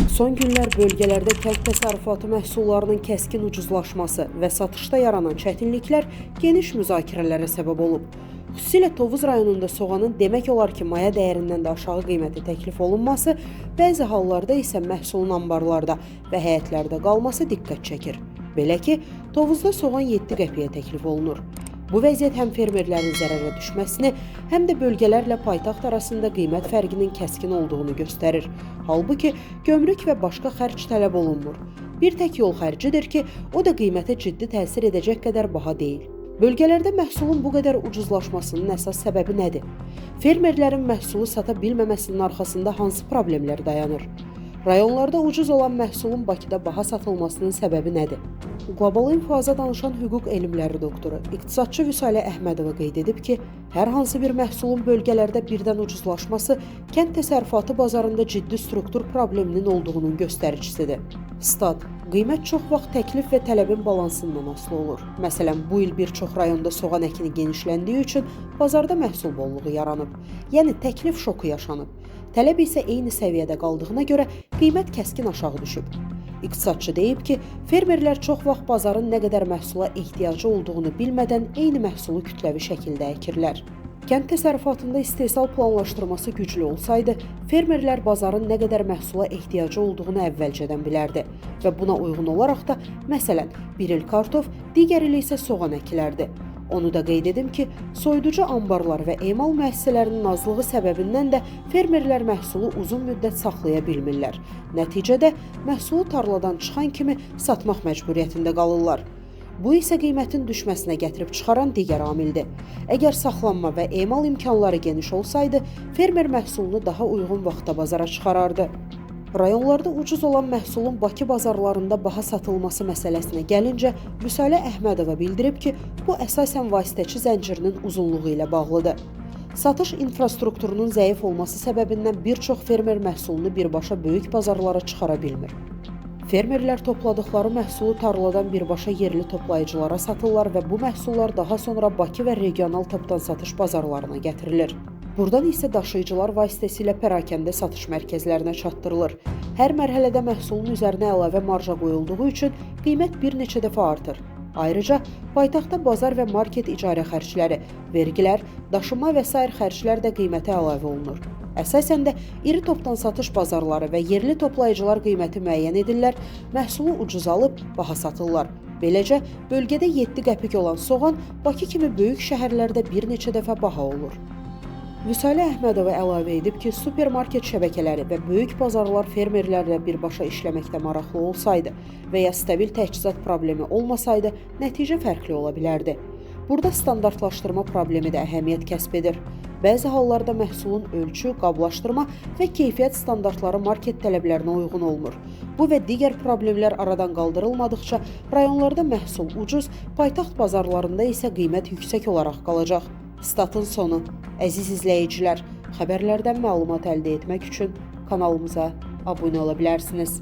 Son günlər bölgələrdə kənd təsərrüfatı məhsullarının kəskin ucuzlaşması və satışda yaranan çətinliklər geniş müzakirələrə səbəb olub. Xüsusilə Tovuz rayonunda soğanın demək olar ki, maya dəyərindən də aşağı qiyməti təklif olunması, bəzi hallarda isə məhsulun anbarlarda və həyətlərdə qalması diqqət çəkir. Belə ki, Tovuzda soğan 7 qəpiyə təklif olunur. Bu vəziyyət həm fermerlərin zərərə düşməsini, həm də bölgələrlə paytaxt arasında qiymət fərqinin kəskin olduğunu göstərir. Halbuki, gömrük və başqa xərc tələb olunmur. Bir tək yol xərcidir ki, o da qiymətə ciddi təsir edəcək qədər baha deyil. Bölgələrdə məhsulun bu qədər ucuzlaşmasının əsas səbəbi nədir? Fermerlərin məhsulu sata bilməməsinin arxasında hansı problemlər dayanır? Rayonlarda ucuz olan məhsulun Bakıda baha satılmasının səbəbi nədir? Qlobal İnfoza danışan hüquq elmləri doktoru, iqtisadçı Vüsalə Əhmədova qeyd edib ki, hər hansı bir məhsulun bölgələrdə birdən ucuzlaşması kənd təsərrüfatı bazarında ciddi struktur probleminin olduğunun göstəricisidir. Stat, qiymət çox vaxt təklif və tələbin balansından asılı olur. Məsələn, bu il bir çox rayonda soğan əkini genişləndiyi üçün bazarda məhsul bolluğu yaranıb. Yəni təklif şoku yaşanıb. Tələb isə eyni səviyyədə qaldığına görə qiymət kəskin aşağı düşüb. İqtisadçı deyib ki, fermerlər çox vaxt bazarın nə qədər məhsula ehtiyacı olduğunu bilmədən eyni məhsulu kütləvi şəkildə əkirlər. Kənd təsərrüfatında istehsal planlaşdırması güclü olsaydı, fermerlər bazarın nə qədər məhsula ehtiyacı olduğunu əvvəlcədən bilərdi və buna uyğun olaraq da, məsələn, bir il kartof, digər il isə soğan əkilərdi. Onu da qeyd edim ki, soyuducu anbarlar və emal müəssisələrinin azlığı səbəbindən də fermerlər məhsulu uzun müddət saxlaya bilmirlər. Nəticədə məhsulu tarladan çıxan kimi satmaq məcburiyyətində qalırlar. Bu isə qiymətin düşməsinə gətirib çıxaran digər amildir. Əgər saxlanma və emal imkanları geniş olsaydı, fermer məhsulunu daha uyğun vaxtda bazara çıxarardı. Rayonlarda ucuz olan məhsulun Bakı bazarlarında baha satılması məsələsinə gəlincə, Vüsalə Əhmədova bildirib ki, bu əsasən vasitəçi zəncirinin uzunluğu ilə bağlıdır. Satış infrastrukturunun zəif olması səbəbindən bir çox fermer məhsulunu birbaşa böyük bazarlara çıxara bilmir. Fermerlər topladıkları məhsulu tarladan birbaşa yerli toplayıcılara satırlar və bu məhsullar daha sonra Bakı və regional topdan satış bazarlarına gətirilir. Buradan isə daşıyıcılar vasitəsilə pərakəndə satış mərkəzlərinə çatdırılır. Hər mərhələdə məhsulun üzərinə əlavə marja qoyulduğu üçün qiymət bir neçə dəfə artır. Ayrıca, paytaxtda bazar və market icarə xərcləri, vergilər, daşınma və sair xərclər də qiymətə əlavə olunur. Əsasən də iri topdan satış bazarları və yerli toplayıcılar qiyməti müəyyən edirlər, məhsulu ucuz alıb, baha satırlar. Beləcə, bölgədə 7 qəpik olan soğan Bakı kimi böyük şəhərlərdə bir neçə dəfə baha olur. Vüsalə Əhmədova əlavə edib ki, supermarket şəbəkələri və böyük bazarlar fermerlərlə birbaşa işləməkdə maraqlı olsaydı və ya stabil təchizat problemi olmasaydı, nəticə fərqli ola bilərdi. Burada standartlaşdırma problemi də əhəmiyyət kəsb edir. Bəzi hallarda məhsulun ölçü, qablaşdırma və keyfiyyət standartları market tələblərinə uyğun olmur. Bu və digər problemlər aradan qaldırılmadıqca rayonlarda məhsul ucuz, paytaxt bazarlarında isə qiymət yüksək olaraq qalacaq. Statın sonu. Əziz izləyicilər, xəbərlərdən məlumat əldə etmək üçün kanalımıza abunə ola bilərsiniz.